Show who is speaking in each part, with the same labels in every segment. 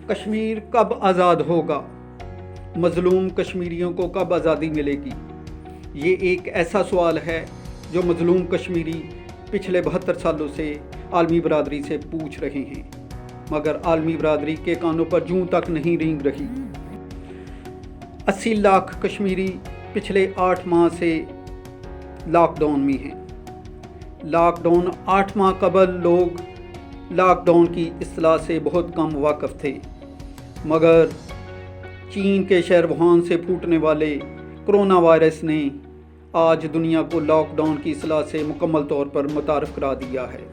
Speaker 1: کشمیر کب آزاد ہوگا؟ مظلوم کشمیریوں کو کب آزادی ملے گی؟ یہ ایک ایسا سوال ہے جو مظلوم کشمیری پچھلے 72 سالوں سے عالمی برادری سے پوچھ رہے ہیں، مگر عالمی برادری کے کانوں پر جوں تک نہیں رینگ رہی۔ 80 لاکھ کشمیری پچھلے 8 ماہ سے لاک ڈاؤن میں ہیں۔ لاک ڈاؤن 8 ماہ قبل لوگ لاک ڈاؤن کی اصطلاح سے بہت کم واقف تھے، مگر چین کے شہر ووہان سے پھوٹنے والے کرونا وائرس نے آج دنیا کو لاک ڈاؤن کی اصطلاح سے مکمل طور پر متعارف کرا دیا ہے۔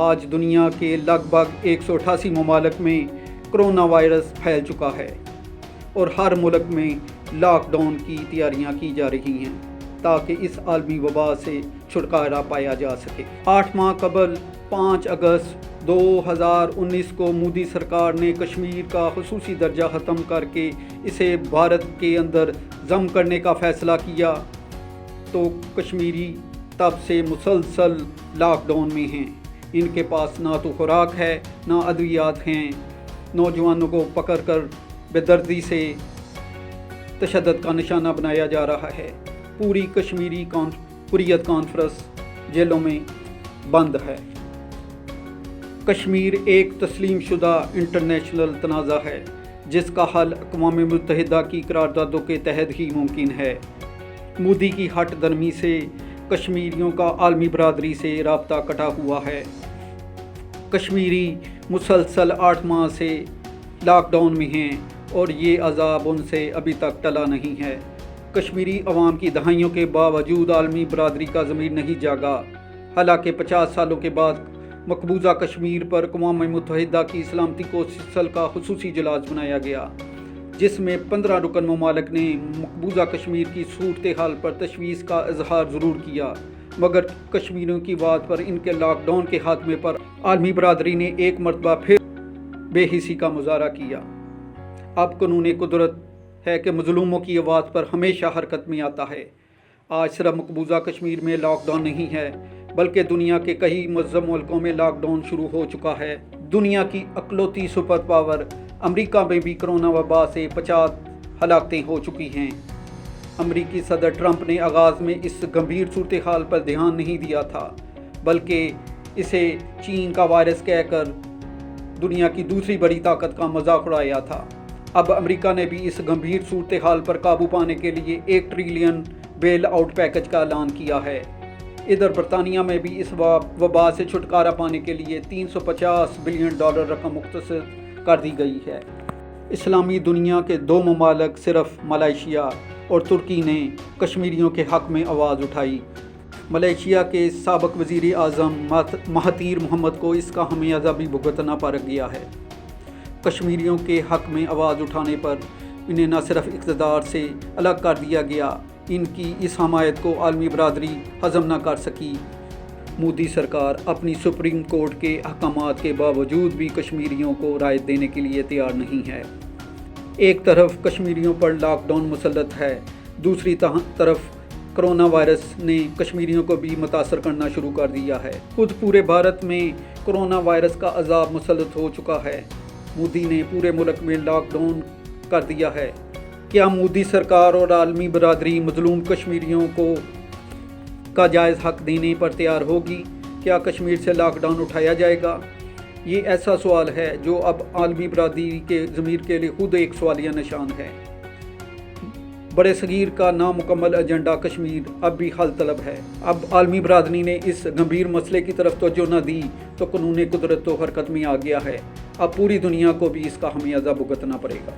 Speaker 1: آج دنیا کے لگ بھگ 188 ممالک میں کرونا وائرس پھیل چکا ہے اور ہر ملک میں لاک ڈاؤن کی تیاریاں کی جا رہی ہیں تاکہ اس عالمی وبا سے چھٹکارا پایا جا سکے۔ 8 ماہ قبل 5 اگست 2019 کو مودی سرکار نے کشمیر کا خصوصی درجہ ختم کر کے اسے بھارت کے اندر ضم کرنے کا فیصلہ کیا، تو کشمیری تب سے مسلسل لاک ڈاؤن میں ہیں۔ ان کے پاس نہ تو خوراک ہے، نہ ادویات ہیں۔ نوجوانوں کو پکڑ کر بے دردی سے تشدد کا نشانہ بنایا جا رہا ہے۔ پوری کشمیری حریت کانفرنس جیلوں میں بند ہے۔ کشمیر ایک تسلیم شدہ انٹرنیشنل تنازع ہے جس کا حل اقوام متحدہ کی قراردادوں کے تحت ہی ممکن ہے۔ مودی کی ہٹ درمی سے کشمیریوں کا عالمی برادری سے رابطہ کٹا ہوا ہے۔ کشمیری مسلسل 8 ماہ سے لاک ڈاؤن میں ہیں اور یہ عذاب ان سے ابھی تک ٹلا نہیں ہے۔ کشمیری عوام کی دہائیوں کے باوجود عالمی برادری کا ضمیر نہیں جاگا۔ حالانکہ 50 سالوں کے بعد مقبوضہ کشمیر پر اقوام متحدہ کی سلامتی کونسل کا خصوصی اجلاس بنایا گیا، جس میں 15 رکن ممالک نے مقبوضہ کشمیر کی صورتحال پر تشویش کا اظہار ضرور کیا، مگر کشمیریوں کی بات پر ان کے لاک ڈاؤن کے خاتمے پر عالمی برادری نے ایک مرتبہ پھر بے حسی کا مظاہرہ کیا۔ اب قانون قدرت ہے کہ مظلوموں کی آواز پر ہمیشہ حرکت میں آتا ہے۔ آج صرف مقبوضہ کشمیر میں لاک ڈاؤن نہیں ہے، بلکہ دنیا کے کئی معظم ملکوں میں لاک ڈاؤن شروع ہو چکا ہے۔ دنیا کی اکلوتی سپر پاور امریکہ میں بھی کرونا وبا سے 50 ہلاکتیں ہو چکی ہیں۔ امریکی صدر ٹرمپ نے آغاز میں اس گمبھیر صورتحال پر دھیان نہیں دیا تھا، بلکہ اسے چین کا وائرس کہہ کر دنیا کی دوسری بڑی طاقت کا مذاق اڑایا تھا۔ اب امریکہ نے بھی اس گمبھیر صورتحال پر قابو پانے کے لیے 1 ٹریلین بیل آؤٹ پیکج کا اعلان کیا ہے۔ ادھر برطانیہ میں بھی اس وبا سے چھٹکارا پانے کے لیے $350 بلین رقم مختص کر دی گئی ہے۔ اسلامی دنیا کے 2 ممالک صرف ملائیشیا اور ترکی نے کشمیریوں کے حق میں آواز اٹھائی۔ ملائیشیا کے سابق وزیر اعظم مہاتیر محمد کو اس کا خمیازہ بھی بھگتنا پڑ گیا ہے۔ کشمیریوں کے حق میں آواز اٹھانے پر انہیں نہ صرف اقتدار سے الگ کر دیا گیا، ان کی اس حمایت کو عالمی برادری ہضم نہ کر سکی۔ مودی سرکار اپنی سپریم کورٹ کے احکامات کے باوجود بھی کشمیریوں کو رعایت دینے کے لیے تیار نہیں ہے۔ ایک طرف کشمیریوں پر لاک ڈاؤن مسلط ہے، دوسری طرف کرونا وائرس نے کشمیریوں کو بھی متاثر کرنا شروع کر دیا ہے۔ خود پورے بھارت میں کرونا وائرس کا عذاب مسلط ہو چکا ہے۔ مودی نے پورے ملک میں لاک ڈاؤن کر دیا ہے۔ کیا مودی سرکار اور عالمی برادری مظلوم کشمیریوں کا جائز حق دینے پر تیار ہوگی؟ کیا کشمیر سے لاک ڈاؤن اٹھایا جائے گا؟ یہ ایسا سوال ہے جو اب عالمی برادری کے ضمیر کے لیے خود ایک سوالیہ نشان ہے۔ بڑے صغیر کا نامکمل ایجنڈا کشمیر اب بھی حل طلب ہے۔ اب عالمی برادری نے اس گمبھیر مسئلے کی طرف توجہ نہ دی تو قانون قدرت تو حرکت میں آ گیا ہے۔ اب پوری دنیا کو بھی اس کا خمیازہ بھگتنا پڑے گا۔